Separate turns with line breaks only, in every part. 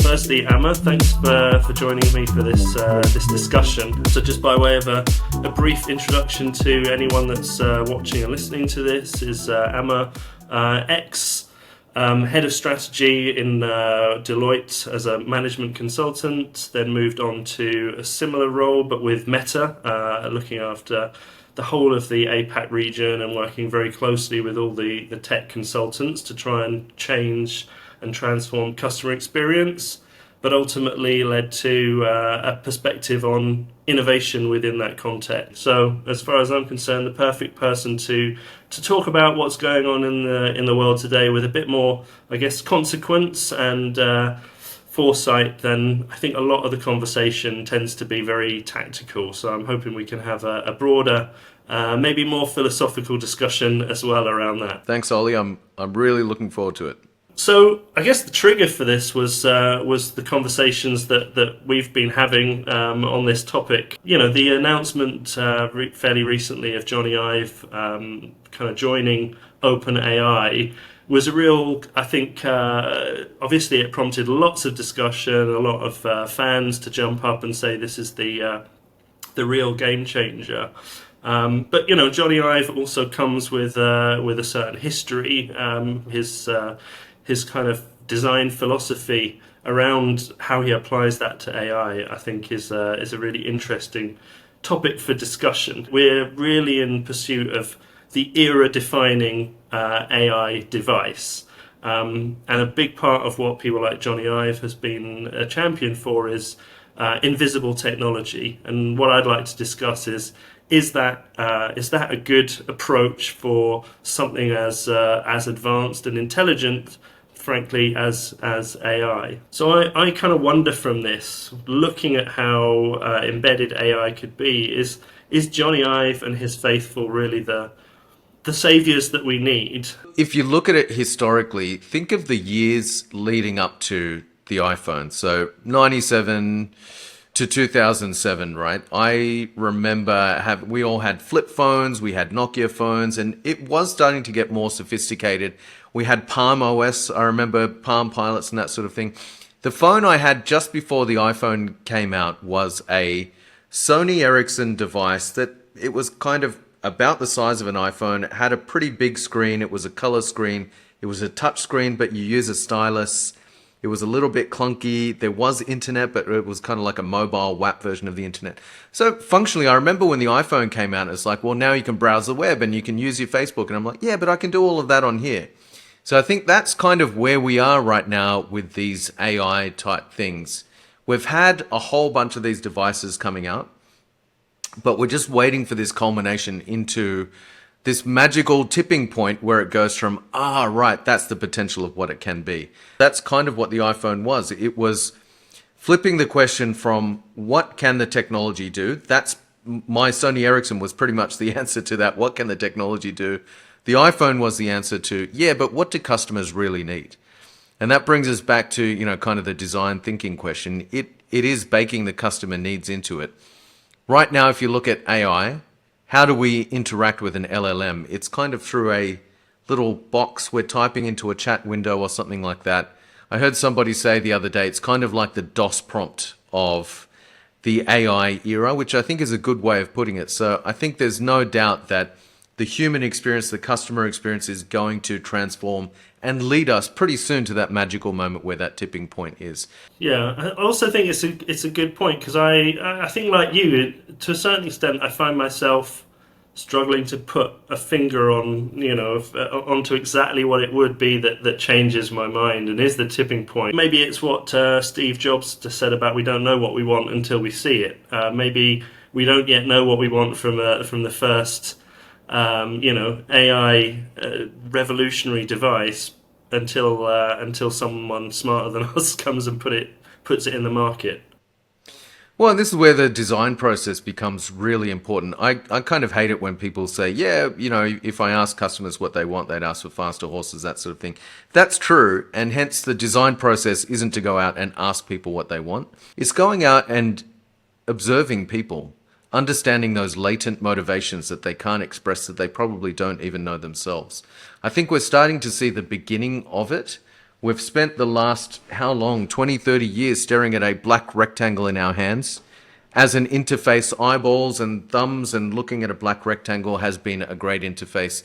Firstly, Emma, thanks for joining me for this discussion. So just by way of a brief introduction to anyone that's watching and listening to this, is Emma, head of strategy in Deloitte as a management consultant, then moved on to a similar role but with Meta, looking after the whole of the APAC region and working very closely with all the tech consultants to try and change and transform customer experience, but ultimately led to a perspective on innovation within that context. So as far as I'm concerned, the perfect person to talk about what's going on in the world today with a bit more, I guess, consequence and foresight than I think a lot of the conversation tends to be very tactical. So I'm hoping we can have a broader, maybe more philosophical discussion as well around that.
Thanks, Ollie. I'm really looking forward to it.
So I guess the trigger for this was the conversations that we've been having on this topic. You know, the announcement fairly recently of Jony Ive kind of joining OpenAI was a real, I think, obviously it prompted lots of discussion, a lot of fans to jump up and say this is the real game changer. But you know, Jony Ive also comes with a certain history. His kind of design philosophy around how he applies that to AI, I think, is a really interesting topic for discussion. We're really in pursuit of the era-defining AI device. And a big part of what people like Jony Ive has been a champion for is invisible technology. And what I'd like to discuss is that a good approach for something as advanced and intelligent, frankly, as AI. So I kind of wonder from this, looking at how embedded AI could be, is Jony Ive and his faithful really the saviors that we need?
If you look at it historically, think of the years leading up to the iPhone. So 97 to 2007, right? I remember we all had flip phones, we had Nokia phones, and it was starting to get more sophisticated. We had Palm OS, I remember Palm Pilots and that sort of thing. The phone I had just before the iPhone came out was a Sony Ericsson device that it was kind of about the size of an iPhone. It had a pretty big screen. It was a color screen. It was a touch screen, but you use a stylus. It was a little bit clunky. There was internet, but it was kind of like a mobile WAP version of the internet. So functionally, I remember when the iPhone came out, it's like, well, now you can browse the web and you can use your Facebook. And I'm like, yeah, but I can do all of that on here. So I think that's kind of where we are right now with these AI type things. We've had a whole bunch of these devices coming out, but we're just waiting for this culmination into this magical tipping point where it goes from, right, that's the potential of what it can be. That's kind of what the iPhone was. It was flipping the question from what can the technology do? That's my Sony Ericsson was pretty much the answer to that. What can the technology do? The iPhone was the answer to, yeah, but what do customers really need? And that brings us back to, you know, kind of the design thinking question. It is baking the customer needs into it. Right now, if you look at AI, how do we interact with an LLM? It's kind of through a little box we're typing into a chat window or something like that. I heard somebody say the other day, it's kind of like the DOS prompt of the AI era, which I think is a good way of putting it. So I think there's no doubt that the human experience, the customer experience is going to transform and lead us pretty soon to that magical moment where that tipping point is.
Yeah, I also think it's a good point, because I think, like you, to a certain extent, I find myself struggling to put a finger on, onto exactly what it would be that changes my mind and is the tipping point. Maybe it's what Steve Jobs just said about we don't know what we want until we see it. Maybe we don't yet know what we want from the first AI revolutionary device until someone smarter than us comes and puts it in the market.
Well, and this is where the design process becomes really important. I kind of hate it when people say, yeah, if I ask customers what they want, they'd ask for faster horses, that sort of thing. That's true. And hence the design process isn't to go out and ask people what they want. It's going out and observing people, understanding those latent motivations that they can't express, that they probably don't even know themselves. I think we're starting to see the beginning of it. We've spent the last, how long, 20, 30 years staring at a black rectangle in our hands. As an interface, eyeballs and thumbs and looking at a black rectangle has been a great interface.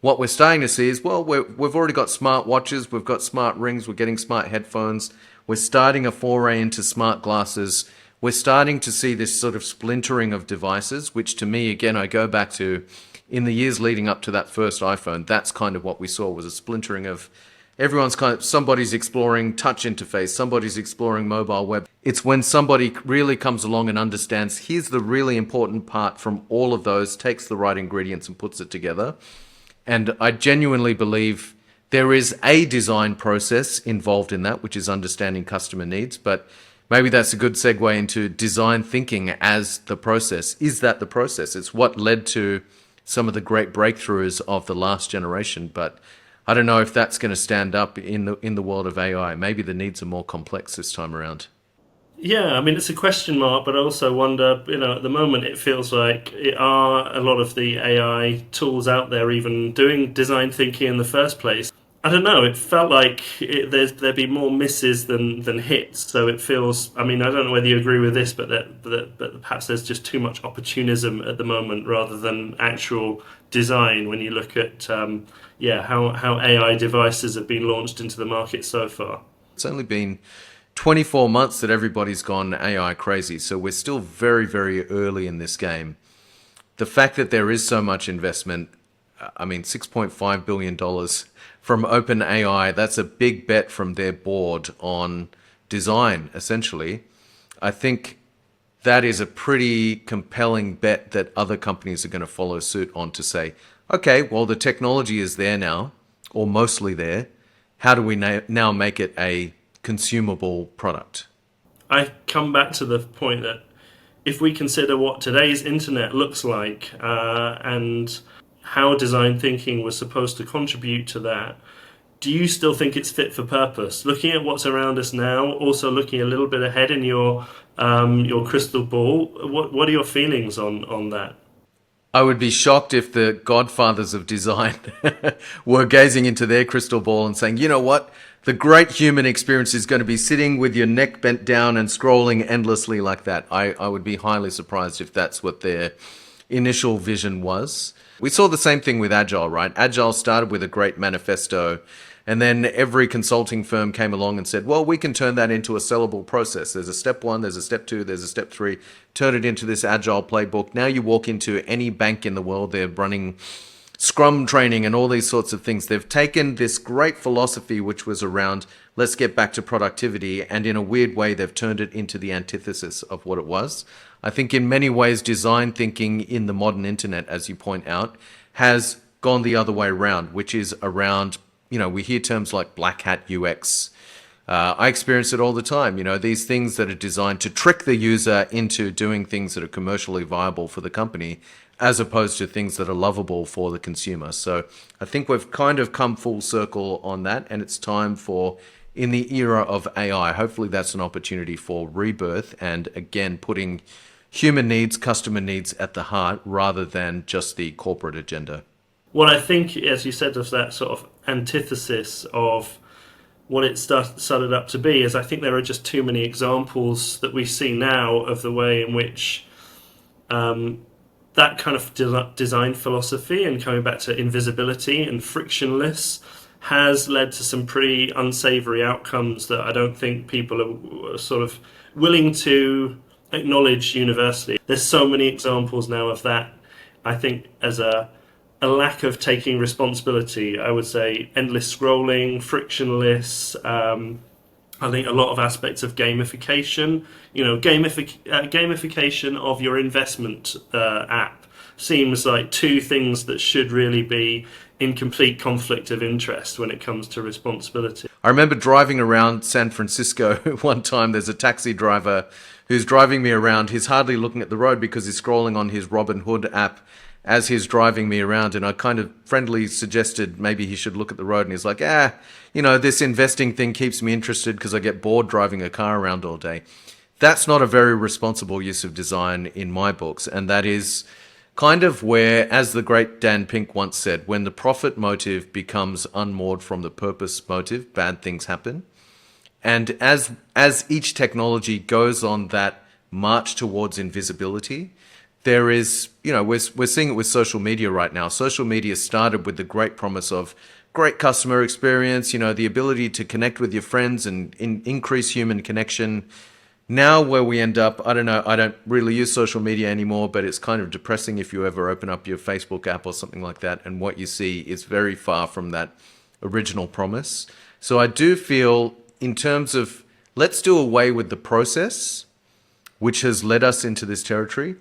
What we're starting to see is, well, we've already got smart watches, we've got smart rings, we're getting smart headphones, we're starting a foray into smart glasses. We're starting to see this sort of splintering of devices, which to me, again, I go back to in the years leading up to that first iPhone, that's kind of what we saw, was a splintering of somebody's exploring touch interface, somebody's exploring mobile web. It's when somebody really comes along and understands, here's the really important part from all of those, takes the right ingredients and puts it together. And I genuinely believe there is a design process involved in that, which is understanding customer needs, but maybe that's a good segue into design thinking as the process. Is that the process? It's what led to some of the great breakthroughs of the last generation, but I don't know if that's going to stand up in the world of AI. Maybe the needs are more complex this time around.
Yeah, I mean, it's a question mark, but I also wonder, at the moment it feels like it are a lot of the AI tools out there even doing design thinking in the first place. I don't know, it felt like there'd be more misses than hits, so it feels, I mean, I don't know whether you agree with this, but that perhaps there's just too much opportunism at the moment rather than actual design when you look at how AI devices have been launched into the market so far.
It's only been 24 months that everybody's gone AI crazy, so we're still very, very early in this game. The fact that there is so much investment, I mean, $6.5 billion from OpenAI, that's a big bet from their board on design, essentially. I think that is a pretty compelling bet that other companies are going to follow suit on to say, okay, well, the technology is there now, or mostly there. How do we now make it a consumable product?
I come back to the point that if we consider what today's internet looks like and how design thinking was supposed to contribute to that, do you still think it's fit for purpose? Looking at what's around us now, also looking a little bit ahead in your crystal ball, what are your feelings on that?
I would be shocked if the godfathers of design were gazing into their crystal ball and saying, you know what? The great human experience is going to be sitting with your neck bent down and scrolling endlessly like that. I would be highly surprised if that's what their initial vision was. We saw the same thing with Agile, right? Agile started with a great manifesto, and then every consulting firm came along and said, well, we can turn that into a sellable process. There's a step 1, there's a step 2, there's a step 3. Turn it into this Agile playbook. Now you walk into any bank in the world, they're running Scrum training and all these sorts of things. They've taken this great philosophy, which was around, let's get back to productivity, and in a weird way, they've turned it into the antithesis of what it was. I think in many ways, design thinking in the modern internet, as you point out, has gone the other way around, which is around, we hear terms like black hat UX. I experience it all the time. These things that are designed to trick the user into doing things that are commercially viable for the company, as opposed to things that are lovable for the consumer. So I think we've kind of come full circle on that, and it's time for, in the era of AI, hopefully that's an opportunity for rebirth and, again, putting human needs, customer needs at the heart rather than just the corporate agenda.
Well, I think, as you said, of that sort of antithesis of what it started up to be, is I think there are just too many examples that we see now of the way in which that kind of design philosophy, and coming back to invisibility and frictionless, has led to some pretty unsavory outcomes that I don't think people are sort of willing to acknowledge universally. There's so many examples now of that. I think as a lack of taking responsibility, I would say endless scrolling, frictionless. I think a lot of aspects of gamification, gamification of your investment app seems like two things that should really be in complete conflict of interest when it comes to responsibility.
I remember driving around San Francisco one time. There's a taxi driver who's driving me around. He's hardly looking at the road because he's scrolling on his Robinhood app as he's driving me around. And I kind of friendly suggested maybe he should look at the road. And he's like, this investing thing keeps me interested because I get bored driving a car around all day. That's not a very responsible use of design in my books. And that is kind of where, as the great Dan Pink once said, when the profit motive becomes unmoored from the purpose motive, bad things happen. And as each technology goes on that march towards invisibility, there is, we're seeing it with social media right now. Social media started with the great promise of great customer experience, the ability to connect with your friends and increase human connection. Now where we end up, I don't know, I don't really use social media anymore, but it's kind of depressing if you ever open up your Facebook app or something like that, and what you see is very far from that original promise. So I do feel, in terms of, let's do away with the process, which has led us into this territory.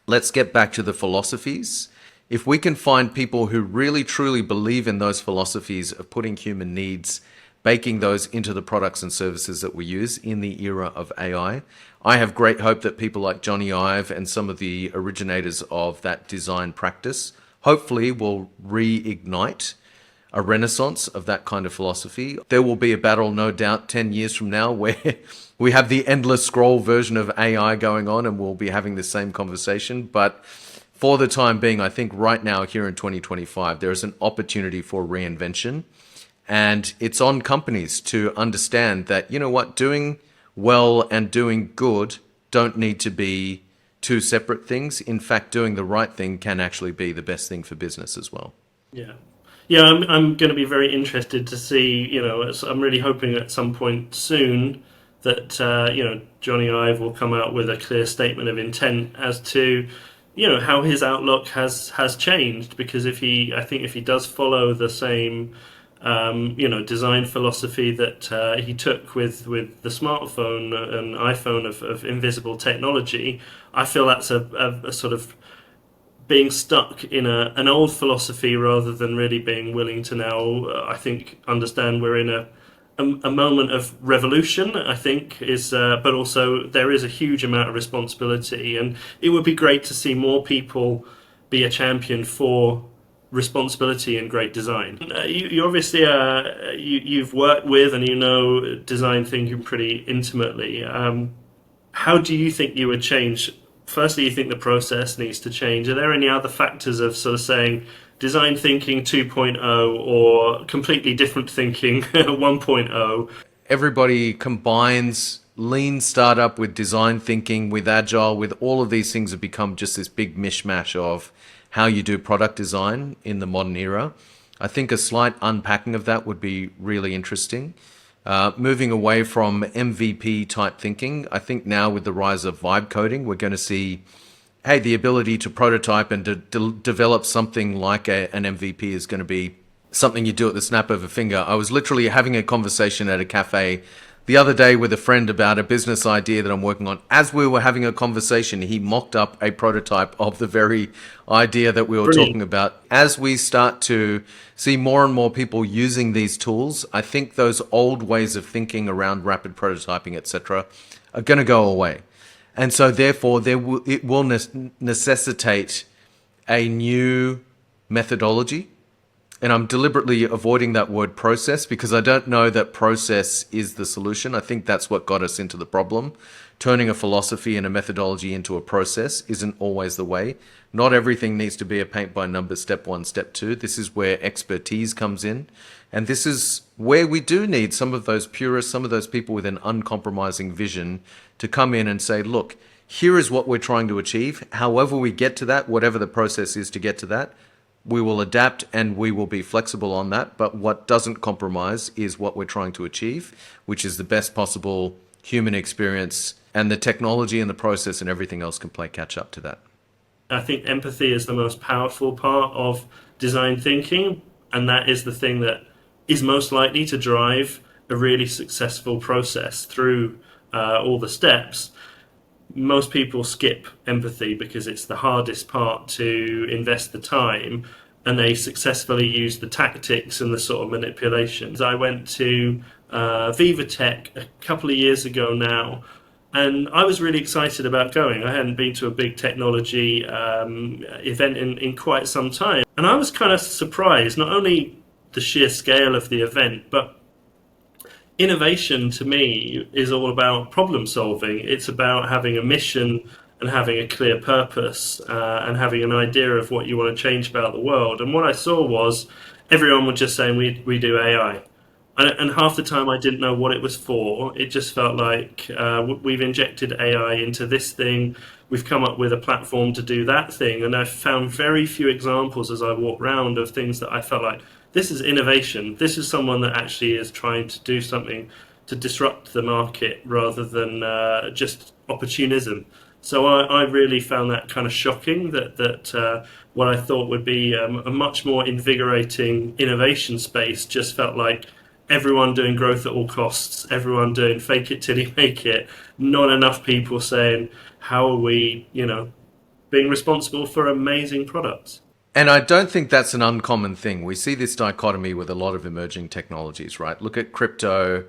Let's get back to the philosophies. If we can find people who really truly believe in those philosophies of putting human needs, baking those into the products and services that we use in the era of AI. I have great hope that people like Jony Ive and some of the originators of that design practice hopefully will reignite a renaissance of that kind of philosophy. There will be a battle, no doubt, 10 years from now where we have the endless scroll version of AI going on and we'll be having the same conversation. But for the time being, I think right now here in 2025, there is an opportunity for reinvention. And it's on companies to understand that, doing well and doing good don't need to be two separate things. In fact, doing the right thing can actually be the best thing for business as well.
Yeah. Yeah, I'm going to be very interested to see, I'm really hoping at some point soon that, Jony Ive will come out with a clear statement of intent as to, how his outlook has changed. Because if he does follow the same design philosophy that he took with the smartphone and iPhone of invisible technology, I feel that's a sort of being stuck in an old philosophy rather than really being willing to now, I think, understand we're in a moment of revolution, I think, but also there is a huge amount of responsibility, and it would be great to see more people be a champion for responsibility and great design. You obviously you've worked with and design thinking pretty intimately. How do you think you would change? Firstly, you think the process needs to change. Are there any other factors of sort of saying design thinking 2.0 or completely different thinking 1.0?
Everybody combines lean startup with design thinking, with agile, with all of these things have become just this big mishmash of how you do product design in the modern era. I think a slight unpacking of that would be really interesting. Moving away from MVP type thinking, I think now with the rise of vibe coding, we're going to see, the ability to prototype and to develop something like an MVP is going to be something you do at the snap of a finger. I was literally having a conversation at a cafe the other day with a friend about a business idea that I'm working on. As we were having a conversation, he mocked up a prototype of the very idea that we were talking about. As we start to see more and more people using these tools, I think those old ways of thinking around rapid prototyping, etc., are going to go away. And so therefore, it will necessitate a new methodology. And I'm deliberately avoiding that word process because I don't know that process is the solution. I think that's what got us into the problem. Turning a philosophy and a methodology into a process isn't always the way. Not everything needs to be a paint by numbers, step 1, step 2. This is where expertise comes in. And this is where we do need some of those purists, some of those people with an uncompromising vision to come in and say, look, here is what we're trying to achieve. However we get to that, whatever the process is to get to that, we will adapt and we will be flexible on that. But what doesn't compromise is what we're trying to achieve, which is the best possible human experience, and the technology and the process and everything else can play catch up to that.
I think empathy is the most powerful part of design thinking, and that is the thing that is most likely to drive a really successful process through all the steps. Most people skip empathy because it's the hardest part to invest the time. and they successfully used the tactics and the sort of manipulations. I went to Viva Tech a couple of years ago now, and I was really excited about going. I hadn't been to a big technology event in quite some time. And I was kind of surprised, not only the sheer scale of the event, but innovation to me is all about problem solving. It's about having a mission and having a clear purpose and having an idea of what you want to change about the world. And what I saw was everyone was just saying, we do AI. And half the time I didn't know what it was for. It just felt like we've injected AI into this thing. We've come up with a platform to do that thing. And I found very few examples as I walked around of things that I felt like, this is innovation. This is someone that actually is trying to do something to disrupt the market rather than just opportunism. So I really found that kind of shocking that what I thought would be a much more invigorating innovation space just felt like everyone doing growth at all costs, everyone doing fake it till you make it, not enough people saying, how are we, being responsible for amazing products?
And I don't think that's an uncommon thing. We see this dichotomy with a lot of emerging technologies, right? Look at crypto.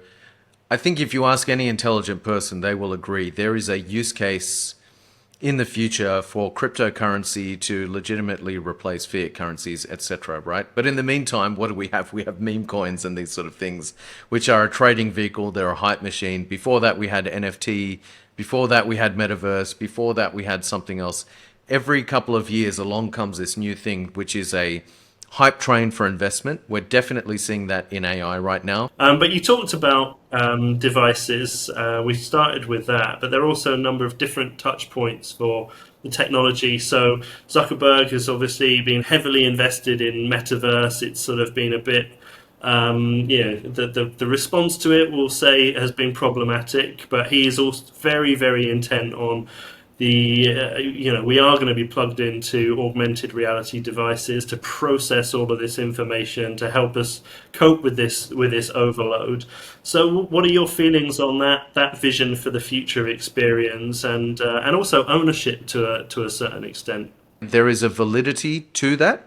I think if you ask any intelligent person, they will agree there is a use case in the future for cryptocurrency to legitimately replace fiat currencies, etc., right? But in the meantime, what do we have? We have meme coins and these sort of things, which are a trading vehicle. They're a hype machine. Before that, we had NFT. Before that, we had metaverse. Before that, we had something else. Every couple of years, along comes this new thing, which is a hype train for investment. We're definitely seeing that in AI right now.
But you talked about devices. We started with that, but there are also a number of different touch points for the technology. So Zuckerberg has obviously been heavily invested in metaverse. It's sort of been a bit, the response to it, we'll say, has been problematic, but he is also very, very intent on we are going to be plugged into augmented reality devices to process all of this information to help us cope with this overload. So, what are your feelings on that vision for the future of experience and also ownership to a certain extent?
There is a validity to that.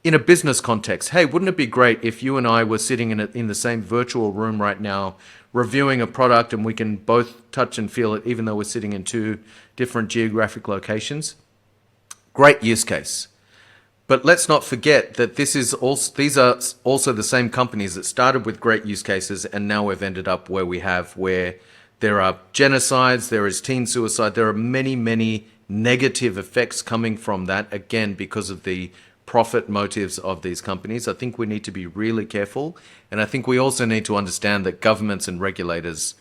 In a business context, hey, wouldn't it be great if you and I were sitting in the same virtual room right now, reviewing a product, and we can both touch and feel it, even though we're sitting in two different geographic locations? Great use case. But let's not forget that these are also the same companies that started with great use cases, and now we've ended up where there are genocides, there is teen suicide, there are many, many negative effects coming from that, again, because of the profit motives of these companies. I think we need to be really careful. And I think we also need to understand that governments and regulators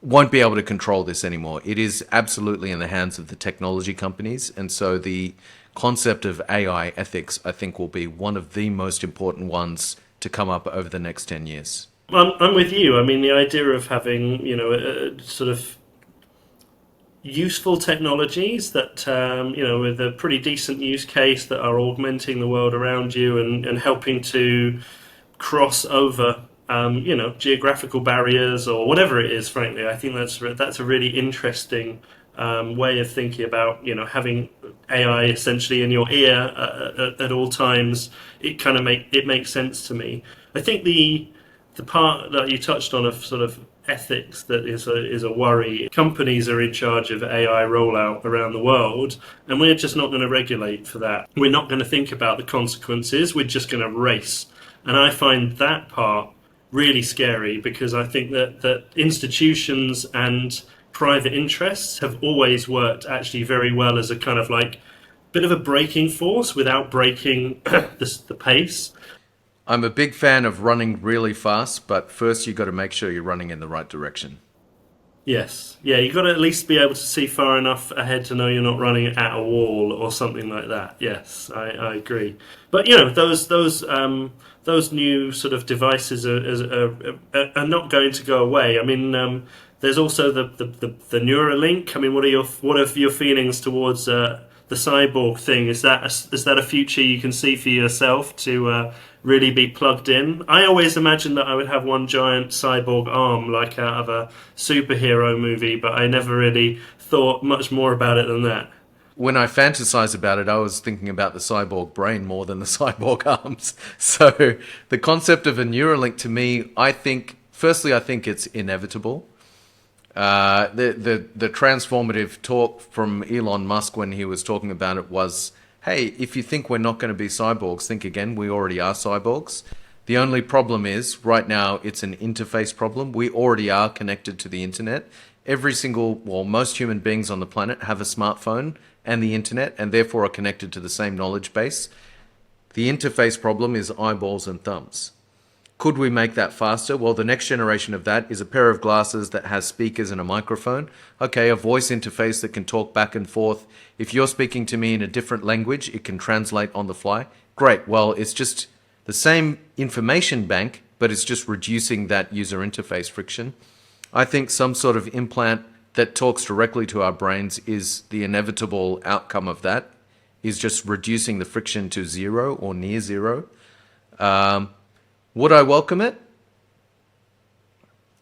won't be able to control this anymore. It is absolutely in the hands of the technology companies. And so the concept of AI ethics, I think, will be one of the most important ones to come up over the next 10 years.
I'm with you. I mean, the idea of having, a sort of useful technologies that with a pretty decent use case that are augmenting the world around you and helping to cross over geographical barriers or whatever it is. Frankly, I think that's a really interesting way of thinking about having AI essentially in your ear at all times. It makes sense to me. I think the part that you touched on of sort of ethics that is a worry. Companies are in charge of AI rollout around the world, and we're just not going to regulate for that. We're not going to think about the consequences. We're just going to race. And I find that part really scary because I think that institutions and private interests have always worked actually very well as a kind of like bit of a braking force without breaking the pace.
I'm a big fan of running really fast, but first you've got to make sure you're running in the right direction.
Yes. Yeah, you've got to at least be able to see far enough ahead to know you're not running at a wall or something like that. Yes, I agree. But, those new sort of devices are not going to go away. I mean, there's also the Neuralink. I mean, what are your feelings towards the cyborg thing? Is that a future you can see for yourself to really be plugged in? I always imagined that I would have one giant cyborg arm like out of a superhero movie, but I never really thought much more about it than that.
When I fantasize about it, I was thinking about the cyborg brain more than the cyborg arms. So the concept of a Neuralink to me, I think, firstly, I think it's inevitable. The transformative talk from Elon Musk when he was talking about it was, hey, if you think we're not going to be cyborgs, think again. We already are cyborgs. The only problem is right now it's an interface problem. We already are connected to the internet. Most human beings on the planet have a smartphone and the internet and therefore are connected to the same knowledge base. The interface problem is eyeballs and thumbs. Could we make that faster? Well, the next generation of that is a pair of glasses that has speakers and a microphone. Okay, a voice interface that can talk back and forth. If you're speaking to me in a different language, it can translate on the fly. Great. Well, it's just the same information bank, but it's just reducing that user interface friction. I think some sort of implant that talks directly to our brains is the inevitable outcome of that, is just reducing the friction to zero or near zero. Would I welcome it?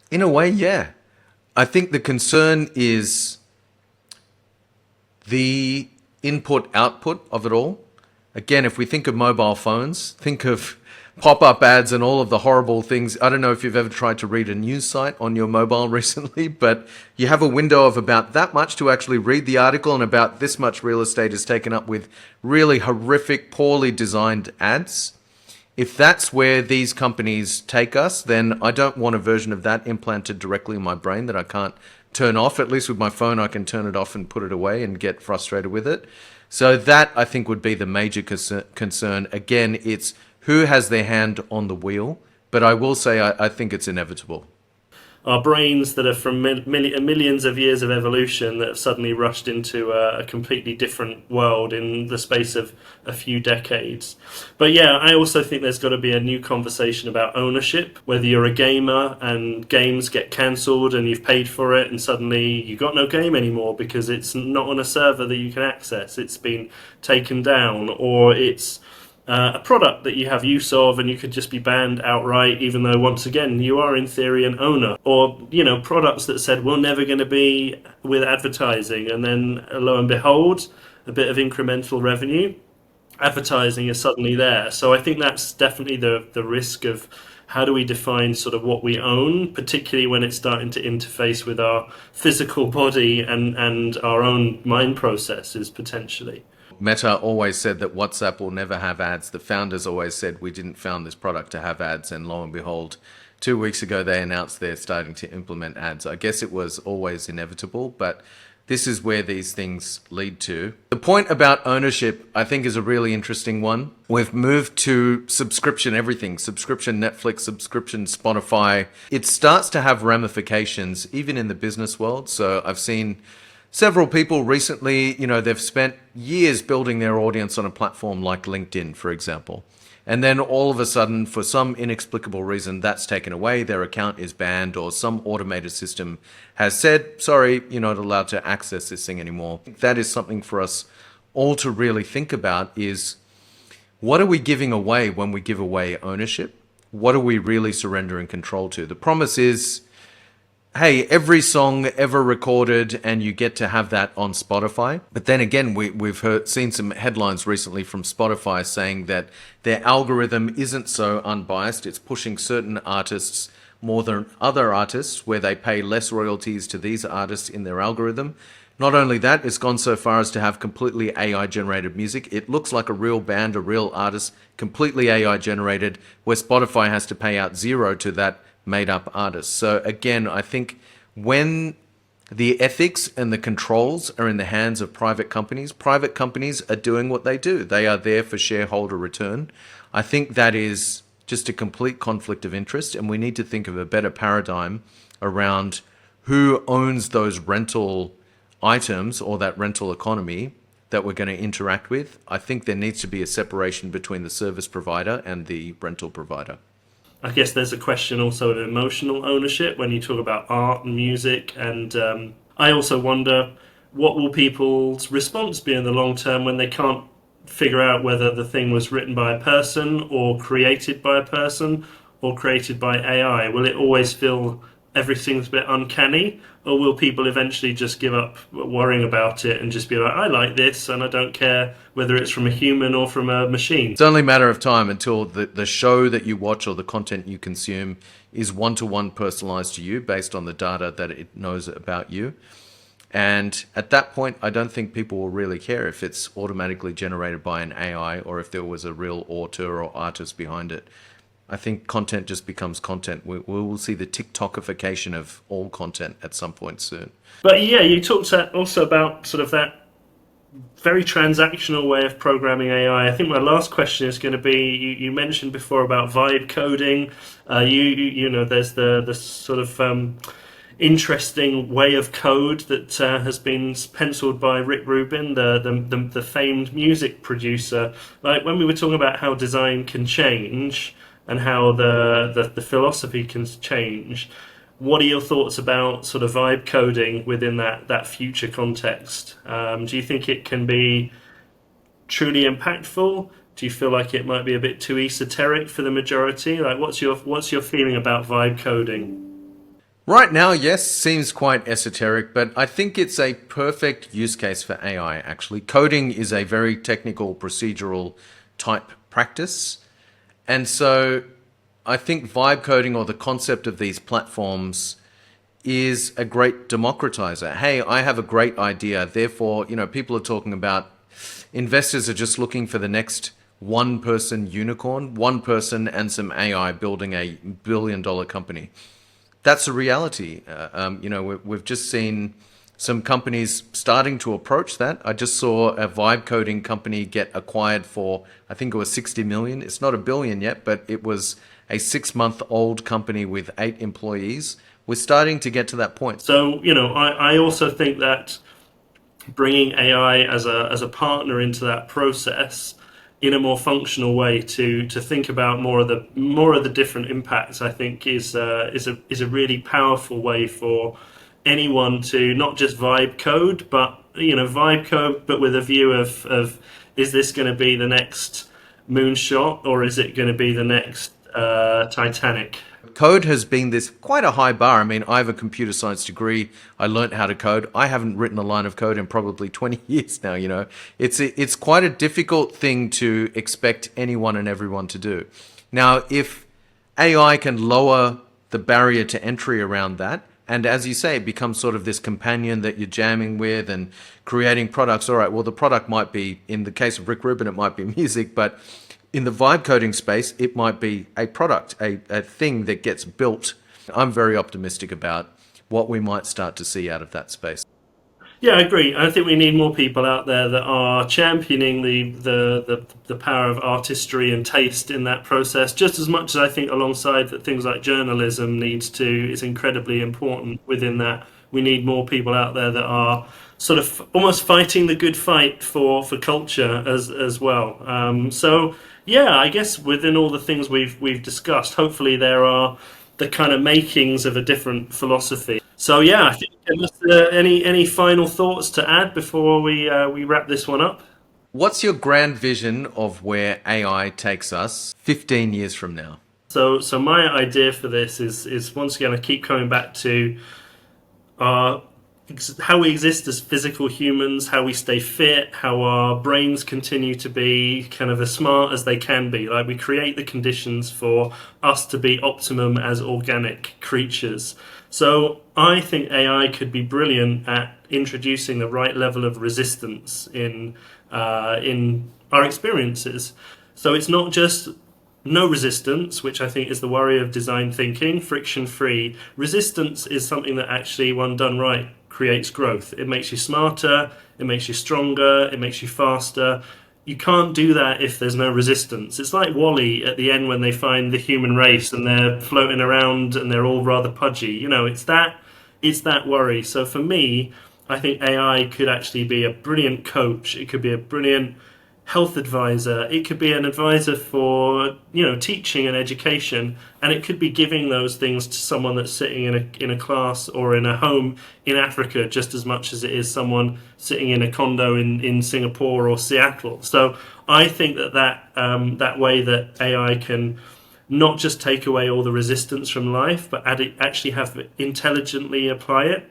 In a way, yeah. I think the concern is the input-output of it all. Again, if we think of mobile phones, think of pop-up ads and all of the horrible things. I don't know if you've ever tried to read a news site on your mobile recently, but you have a window of about that much to actually read the article, and about this much real estate is taken up with really horrific, poorly designed ads. If that's where these companies take us, then I don't want a version of that implanted directly in my brain that I can't turn off. At least with my phone, I can turn it off and put it away and get frustrated with it. So that, I think, would be the major concern. Again, it's who has their hand on the wheel. But I will say I think it's inevitable.
Our brains that are from millions of years of evolution that have suddenly rushed into a completely different world in the space of a few decades. But yeah, I also think there's got to be a new conversation about ownership, whether you're a gamer and games get cancelled and you've paid for it and suddenly you've got no game anymore because it's not on a server that you can access, it's been taken down, or it's a product that you have use of and you could just be banned outright, even though once again you are in theory an owner. Or products that said we're never going to be with advertising, and then lo and behold, a bit of incremental revenue, advertising is suddenly there. So I think that's definitely the risk of how do we define sort of what we own, particularly when it's starting to interface with our physical body and our own mind processes potentially.
Meta always said that WhatsApp will never have ads. The founders always said we didn't found this product to have ads, and lo and behold, 2 weeks ago they announced they're starting to implement ads. I guess it was always inevitable, but this is where these things lead to. The point about ownership, I think, is a really interesting one. We've moved to subscription everything, subscription Netflix, subscription Spotify. It starts to have ramifications even in the business world. So I've seen several people recently, they've spent years building their audience on a platform like LinkedIn, for example. And then all of a sudden, for some inexplicable reason, that's taken away, their account is banned, or some automated system has said, sorry, you're not allowed to access this thing anymore. That is something for us all to really think about is, what are we giving away when we give away ownership? What are we really surrendering control to? The promise is, hey, every song ever recorded, and you get to have that on Spotify. But then again, we've seen some headlines recently from Spotify saying that their algorithm isn't so unbiased. It's pushing certain artists more than other artists, where they pay less royalties to these artists in their algorithm. Not only that, it's gone so far as to have completely AI-generated music. It looks like a real band, a real artist, completely AI-generated, where Spotify has to pay out zero to that made-up artists. So again, I think when the ethics and the controls are in the hands of private companies are doing what they do. They are there for shareholder return. I think that is just a complete conflict of interest, and we need to think of a better paradigm around who owns those rental items or that rental economy that we're going to interact with. I think there needs to be a separation between the service provider and the rental provider.
I guess there's a question also of emotional ownership when you talk about art and music, and I also wonder what will people's response be in the long term when they can't figure out whether the thing was written by a person or created by a person or created by AI. Will it always feel everything's a bit uncanny, or will people eventually just give up worrying about it and just be like, I like this and I don't care whether it's from a human or from a machine?
It's only a matter of time until the show that you watch or the content you consume is one-to-one personalized to you based on the data that it knows about you. And at that point, I don't think people will really care if it's automatically generated by an AI or if there was a real author or artist behind it. I think content just becomes content. We will see the TikTokification of all content at some point soon.
But yeah, you talked also about sort of that very transactional way of programming AI. I think my last question is going to be, you mentioned before about vibe coding. You know, there's the sort of interesting way of code that has been penciled by Rick Rubin, the famed music producer. Like when we were talking about how design can change and how the philosophy can change, what are your thoughts about sort of vibe coding within that future context? Do you think it can be truly impactful? Do you feel like it might be a bit too esoteric for the majority? Like, what's your feeling about vibe coding?
Right now, yes, seems quite esoteric, but I think it's a perfect use case for AI, actually. Coding is a very technical, procedural type practice. And so I think vibe coding, or the concept of these platforms, is a great democratizer. Hey, I have a great idea. Therefore, people are talking about investors are just looking for the next one-person unicorn, one person and some AI building a billion-dollar company. That's a reality. We've just seen some companies starting to approach that. I just saw a vibe coding company get acquired for, I think it was 60 million. It's not a billion yet, but it was a 6-month-old company with 8 employees. We're starting to get to that point.
So, I also think that bringing AI as a partner into that process in a more functional way to think about more of the different impacts, I think is a really powerful way for anyone to not just vibe code, but vibe code, but with a view of is this going to be the next moonshot or is it going to be the next Titanic?
Code has been this quite a high bar. I mean, I have a computer science degree. I learned how to code. I haven't written a line of code in probably 20 years now, It's quite a difficult thing to expect anyone and everyone to do. Now, if AI can lower the barrier to entry around that, and as you say, it becomes sort of this companion that you're jamming with and creating products. All right, well, the product might be, in the case of Rick Rubin, it might be music, but in the vibe coding space, it might be a product, a thing that gets built. I'm very optimistic about what we might start to see out of that space.
Yeah, I agree. I think we need more people out there that are championing the power of artistry and taste in that process, just as much as I think alongside that things like journalism is incredibly important within that. We need more people out there that are sort of almost fighting the good fight for culture as well. So yeah, I guess within all the things we've discussed, hopefully there are the kind of makings of a different philosophy. So yeah, I think any final thoughts to add before we wrap this one up?
What's your grand vision of where AI takes us 15 years from now?
So my idea for this is once again I keep coming back to how we exist as physical humans, how we stay fit, how our brains continue to be kind of as smart as they can be. Like we create the conditions for us to be optimum as organic creatures. So I think AI could be brilliant at introducing the right level of resistance in our experiences. So it's not just no resistance, which I think is the worry of design thinking, friction-free. Resistance is something that actually, when done right, creates growth. It makes you smarter, it makes you stronger, it makes you faster. You can't do that if there's no resistance. It's like WALL-E at the end when they find the human race and they're floating around and they're all rather pudgy. It's that worry. So for me, I think AI could actually be a brilliant coach. It could be a brilliant health advisor. It could be an advisor for teaching and education, and it could be giving those things to someone that's sitting in a class or in a home in Africa just as much as it is someone sitting in a condo in Singapore or Seattle. So I think that way that AI can not just take away all the resistance from life, but actually have intelligently apply it.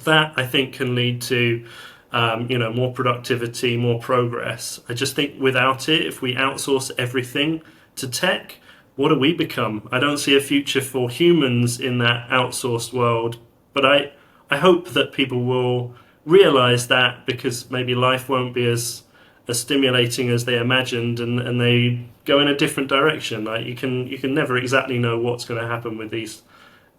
That I think can lead to more productivity, more progress. I just think without it, if we outsource everything to tech, what do we become? I don't see a future for humans in that outsourced world, but I hope that people will realize that, because maybe life won't be as stimulating as they imagined, and they go in a different direction. Like you can never exactly know what's going to happen with these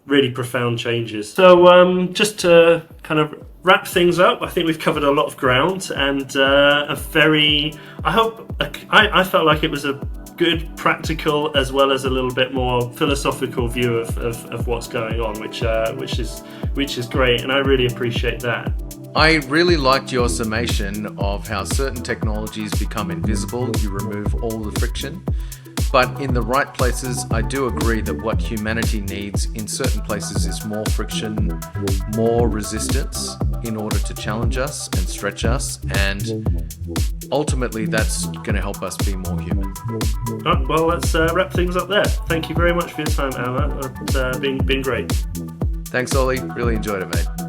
really profound changes. So just to kind of wrap things up, I think we've covered a lot of ground, and I felt like it was a good, practical, as well as a little bit more philosophical view of what's going on, which is great, and I really appreciate that.
I really liked your summation of how certain technologies become invisible. You remove all the friction. But in the right places, I do agree that what humanity needs in certain places is more friction, more resistance in order to challenge us and stretch us. And ultimately, that's going to help us be more human.
Oh, well, let's wrap things up there. Thank you very much for your time, Emma. It's been great.
Thanks, Ollie. Really enjoyed it, mate.